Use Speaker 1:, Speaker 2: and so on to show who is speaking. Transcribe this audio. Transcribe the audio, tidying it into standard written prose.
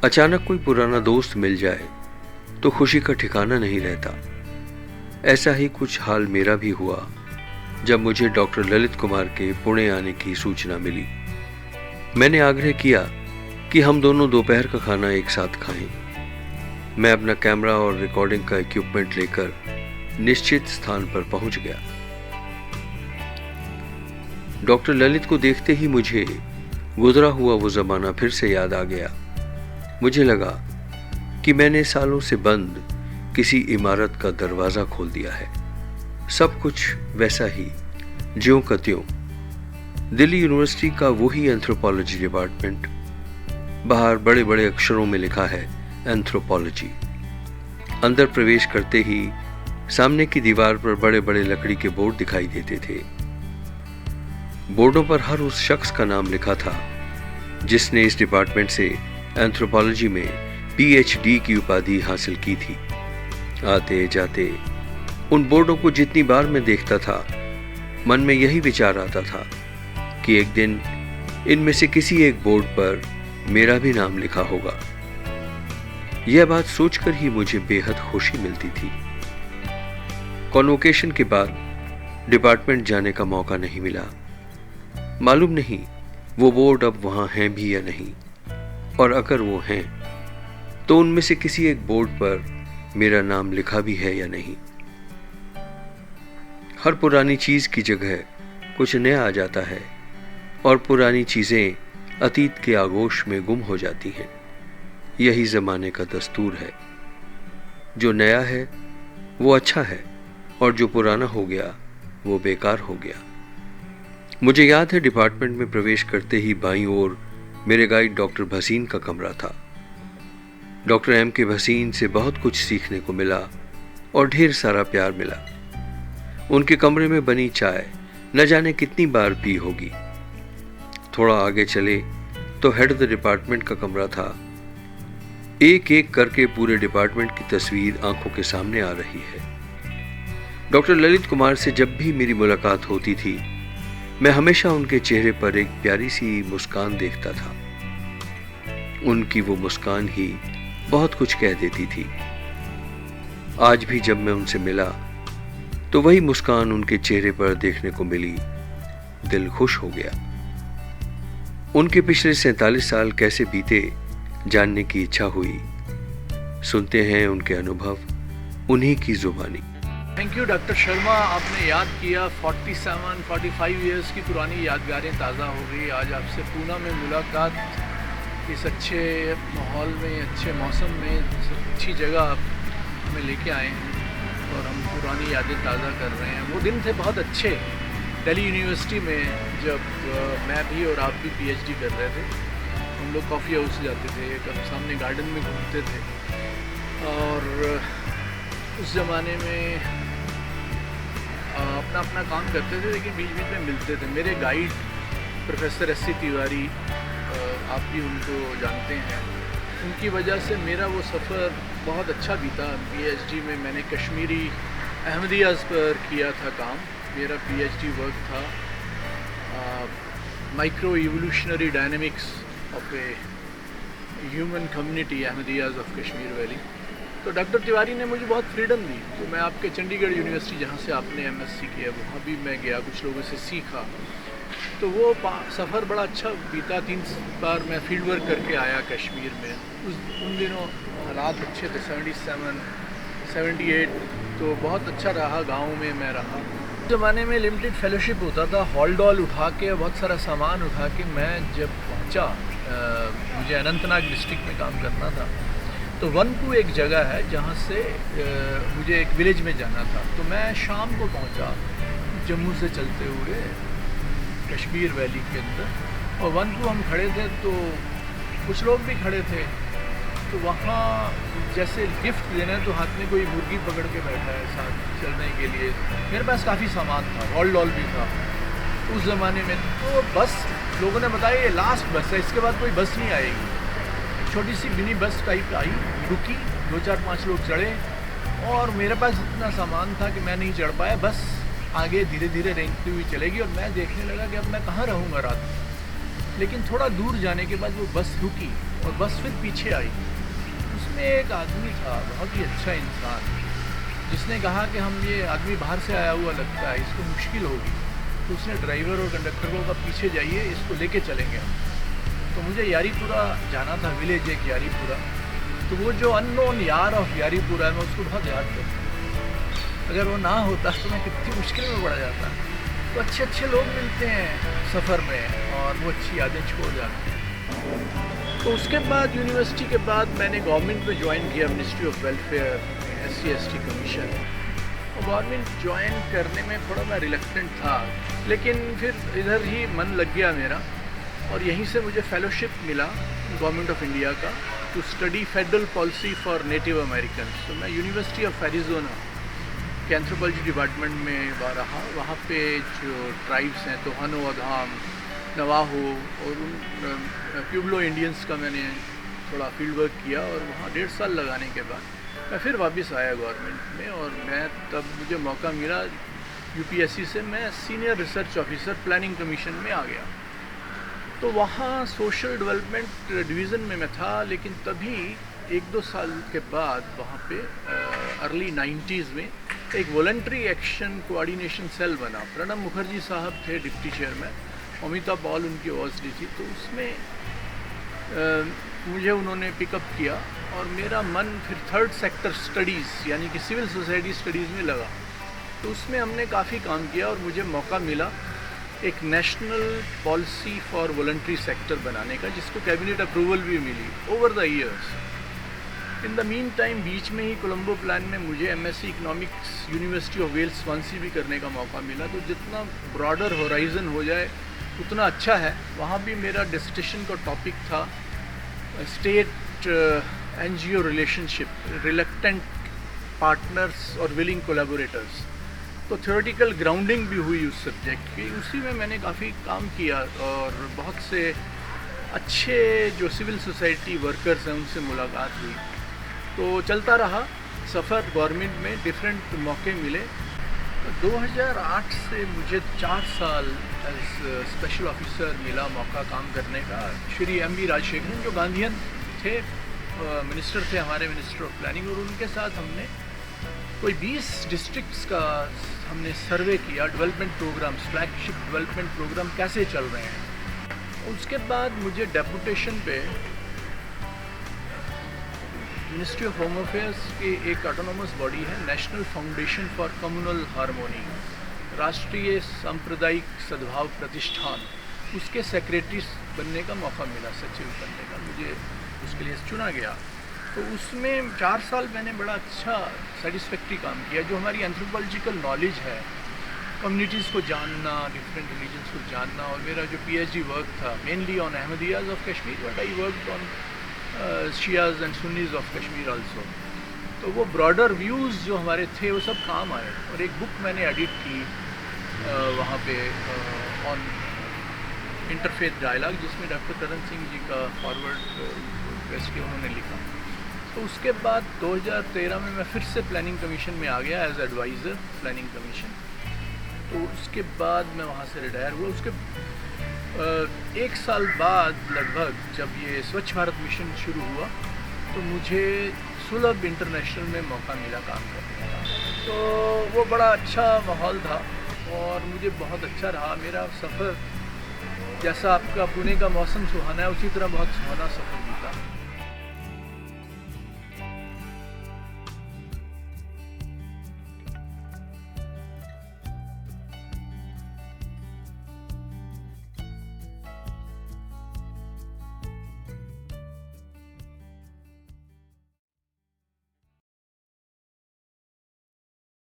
Speaker 1: अचानक कोई पुराना दोस्त मिल जाए तो खुशी का ठिकाना नहीं रहता। ऐसा ही कुछ हाल मेरा भी हुआ जब मुझे डॉक्टर ललित कुमार के पुणे आने की सूचना मिली। मैंने आग्रह किया कि हम दोनों दोपहर का खाना एक साथ खाएं। मैं अपना कैमरा और रिकॉर्डिंग का इक्विपमेंट लेकर निश्चित स्थान पर पहुंच गया। डॉक्टर ललित को देखते ही मुझे गुजरा हुआ वो जमाना फिर से याद आ गया। मुझे लगा कि मैंने सालों से बंद किसी इमारत का दरवाजा खोल दिया है। सब कुछ वैसा ही, ज्यों का त्यों। दिल्ली यूनिवर्सिटी का वही एंथ्रोपोलॉजी डिपार्टमेंट। बाहर बड़े बड़े अक्षरों में लिखा है एंथ्रोपोलॉजी। अंदर प्रवेश करते ही सामने की दीवार पर बड़े बड़े लकड़ी के बोर्ड दिखाई देते थे। बोर्डों पर हर उस शख्स का नाम लिखा था जिसने इस डिपार्टमेंट से एंथ्रोपोलॉजी में पीएचडी की उपाधि हासिल की थी। आते जाते उन बोर्डों को जितनी बार मैं देखता था, मन में यही विचार आता था कि एक दिन इनमें से किसी एक बोर्ड पर मेरा भी नाम लिखा होगा। यह बात सोचकर ही मुझे बेहद खुशी मिलती थी। कॉन्वोकेशन के बाद डिपार्टमेंट जाने का मौका नहीं मिला। मालूम नहीं वो बोर्ड अब वहां हैं भी या नहीं, और अगर वो हैं तो उनमें से किसी एक बोर्ड पर मेरा नाम लिखा भी है या नहीं। हर पुरानी चीज की जगह कुछ नया आ जाता है और पुरानी चीजें अतीत के आगोश में गुम हो जाती हैं। यही जमाने का दस्तूर है। जो नया है वो अच्छा है और जो पुराना हो गया वो बेकार हो गया। मुझे याद है डिपार्टमेंट में प्रवेश करते ही बाईं ओर मेरे गाइड डॉक्टर भसीन का कमरा था। डॉक्टर एम के भसीन से बहुत कुछ सीखने को मिला और ढेर सारा प्यार मिला। उनके कमरे में बनी चाय न जाने कितनी बार पी होगी। थोड़ा आगे चले तो हेड ऑफ द डिपार्टमेंट का कमरा था। एक एक करके पूरे डिपार्टमेंट की तस्वीर आंखों के सामने आ रही है। डॉक्टर ललित कुमार से जब भी मेरी मुलाकात होती थी, मैं हमेशा उनके चेहरे पर एक प्यारी सी मुस्कान देखता था। उनकी वो मुस्कान ही बहुत कुछ कह देती थी। आज भी जब मैं उनसे मिला तो वही मुस्कान उनके चेहरे पर देखने को मिली। दिल खुश हो गया। उनके पिछले 47 साल कैसे बीते जानने की इच्छा हुई। सुनते हैं उनके अनुभव उन्हीं की जुबानी।
Speaker 2: थैंक यू डॉक्टर शर्मा, आपने याद किया 45 ईयर्स की पुरानी यादगारें ताज़ा हो गई। आज आपसे पूना में मुलाकात, इस अच्छे माहौल में, अच्छे मौसम में, अच्छी जगह आप हमें लेके आए हैं और हम पुरानी यादें ताज़ा कर रहे हैं। वो दिन थे बहुत अच्छे दिल्ली यूनिवर्सिटी में जब मैं भी और आप भी पीएचडी कर रहे थे। हम लोग कॉफ़ी हाउस जाते थे, कब सामने गार्डन में घूमते थे और उस ज़माने में अपना अपना काम करते थे लेकिन बीच बीच में मिलते थे। मेरे गाइड प्रोफेसर एस.सी. तिवारी, आप भी उनको जानते हैं, उनकी वजह से मेरा वो सफ़र बहुत अच्छा बीता। पीएचडी में मैंने कश्मीरी अहमदियाज़ पर किया था काम। मेरा पीएचडी वर्क था micro evolutionary dynamics of a human community Ahmadiyas of Kashmir valley. तो डॉक्टर तिवारी ने मुझे बहुत फ्रीडम दी। तो मैं आपके चंडीगढ़ यूनिवर्सिटी जहाँ से आपने एमएससी किया वहाँ भी मैं गया, कुछ लोगों से सीखा। तो वो सफ़र बड़ा अच्छा बीता। 3 बार मैं फील्ड वर्क करके आया कश्मीर में। उन दिनों हालात अच्छे थे, 77, 78, तो बहुत अच्छा रहा। गाँव में मैं रहा। उस ज़माने में लिमिटेड फेलोशिप होता था। हॉल डॉल उठा के, बहुत सारा सामान उठा के मैं जब पहुँचा, मुझे अनंतनाग डिस्ट्रिक्ट में काम करना था, तो वनपू एक जगह है जहाँ से मुझे एक विलेज में जाना था। तो मैं शाम को पहुँचा जम्मू से चलते हुए कश्मीर वैली के अंदर, और वनपू हम खड़े थे तो कुछ लोग भी खड़े थे। तो वहाँ जैसे गिफ्ट देना है तो हाथ में कोई मुर्गी पकड़ के बैठा है साथ चलने के लिए। मेरे पास काफ़ी सामान था, हॉल डॉल भी था उस ज़माने में। तो बस लोगों ने बताया ये लास्ट बस है, इसके बाद कोई बस नहीं आएगी। छोटी सी मिनी बस टाइप आई, रुकी, 2-4-5 लोग चढ़े और मेरे पास इतना सामान था कि मैं नहीं चढ़ पाया। बस आगे धीरे धीरे रेंगती हुई चलेगी और मैं देखने लगा कि अब मैं कहाँ रहूँगा रात में। लेकिन थोड़ा दूर जाने के बाद वो बस रुकी और बस फिर पीछे आई। उसमें एक आदमी था, बहुत ही अच्छा इंसान, जिसने कहा कि हम ये आदमी बाहर से आया हुआ लगता है, इसको मुश्किल होगी। तो उसने ड्राइवर और कंडक्टर को कहा पीछे जाइए, इसको लेके चलेंगे हम। तो मुझे यारीपुरा जाना था, विलेज एक यारीपुरा। तो वो जो अननोन यार ऑफ यारीपुरा है, मैं उसको बहुत याद करता हूँ। अगर वो ना होता तो मैं कितनी मुश्किल में पड़ जाता। तो अच्छे अच्छे लोग मिलते हैं सफ़र में और वो अच्छी यादें छोड़ जाते हैं। तो उसके बाद यूनिवर्सिटी के बाद मैंने गवर्नमेंट में ज्वाइन किया, ministry of welfare, SC/ST commission. और गवर्नमेंट ज्वाइन करने में थोड़ा मैं रिलक्टेंट था, लेकिन फिर इधर ही मन लग गया मेरा। और यहीं से मुझे फेलोशिप मिला गवर्नमेंट ऑफ इंडिया का, to study federal policy for native American. तो मैं यूनिवर्सिटी ऑफ एरिज़ोना के एंथ्रोपोलॉजी डिपार्टमेंट में रहा। वहाँ पे जो ट्राइब्स हैं, टोहानो, अधाम, नवाहो और उन प्यूब्लो इंडियंस का मैंने थोड़ा फील्ड वर्क किया। और वहाँ 1.5 साल लगाने के बाद मैं फिर वापस आया गवर्नमेंट में। और मैं तब मुझे मौका मिला UPSC से, मैं senior research officer planning commission में आ गया। तो वहाँ सोशल डेवलपमेंट डिवीज़न में मैं था, लेकिन तभी 1-2 साल के बाद वहाँ पे अर्ली 90s में एक वॉलंटरी एक्शन कोऑर्डिनेशन सेल बना। प्रणब मुखर्जी साहब थे डिप्टी चेयरमैन, अमिता पॉल उनकी ओएसडी थी। तो उसमें मुझे उन्होंने पिकअप किया और मेरा मन फिर थर्ड सेक्टर स्टडीज़ यानी कि सिविल सोसाइटी स्टडीज़ में लगा। तो उसमें हमने काफ़ी काम किया और मुझे मौका मिला एक national policy for voluntary sector बनाने का, जिसको कैबिनेट अप्रूवल भी मिली over the years. In the meantime बीच में ही कोलंबो प्लान में मुझे MSc economics university of Wales Swansea भी करने का मौका मिला। तो जितना ब्रॉडर होराइजन हो जाए उतना अच्छा है। वहाँ भी मेरा डिसर्टेशन का टॉपिक था state NGO relationship, reluctant partners और विलिंग कोलैबोरेटर्स। तो थ्योरेटिकल ग्राउंडिंग भी हुई उस सब्जेक्ट की। उसी में मैंने काफ़ी काम किया और बहुत से अच्छे जो सिविल सोसाइटी वर्कर्स हैं उनसे मुलाकात हुई। तो चलता रहा सफ़र गवर्नमेंट में, डिफरेंट मौके मिले। 2008 से मुझे 4 साल एज स्पेशल ऑफिसर मिला मौका काम करने का। श्री MV राजशेखरन जो गांधीयन थे, मिनिस्टर थे हमारे, मिनिस्टर ऑफ प्लानिंग, और उनके साथ हमने कोई 20 डिस्ट्रिक्ट्स का हमने सर्वे किया, development programmes, flagship development programme कैसे चल रहे हैं। उसके बाद मुझे डेपुटेशन पे मिनिस्ट्री ऑफ होम अफेयर्स के एक ऑटोनोमस बॉडी है, national foundation for communal harmony, राष्ट्रीय सांप्रदायिक सद्भाव प्रतिष्ठान, उसके सेक्रेटरी बनने का मौका मिला, सचिव बनने का। मुझे उसके लिए चुना गया। तो उसमें 4 साल मैंने बड़ा अच्छा सेटिस्फैक्ट्री काम किया। जो हमारी एंथ्रोपोलॉजिकल नॉलेज है, कम्युनिटीज़ को जानना, डिफरेंट रिलीजन्स को जानना, और मेरा जो PhD वर्क था mainly on Ahmadiyas of Kashmir, but I worked on Shias and Sunnis of Kashmir also. तो वो ब्रॉडर व्यूज़ जो हमारे थे वो सब काम आए। और एक बुक मैंने एडिट की वहाँ पे ऑन इंटरफेथ डायलॉग, जिसमें डॉक्टर करण सिंह जी का फॉरवर्ड रिक्वेस्ट किया, उन्होंने लिखा। तो उसके बाद 2013 में मैं फिर से प्लानिंग कमीशन में आ गया एज एडवाइज़र प्लानिंग कमीशन। तो उसके बाद मैं वहाँ से रिटायर हुआ। उसके 1 साल बाद लगभग जब ये स्वच्छ भारत मिशन शुरू हुआ, तो मुझे सुलभ इंटरनेशनल में मौका मिला काम करने का। तो वो बड़ा अच्छा माहौल था और मुझे बहुत अच्छा रहा मेरा सफ़र। जैसा आपका पुणे का मौसम सुहाना है, उसी तरह बहुत सुहाना सफ़र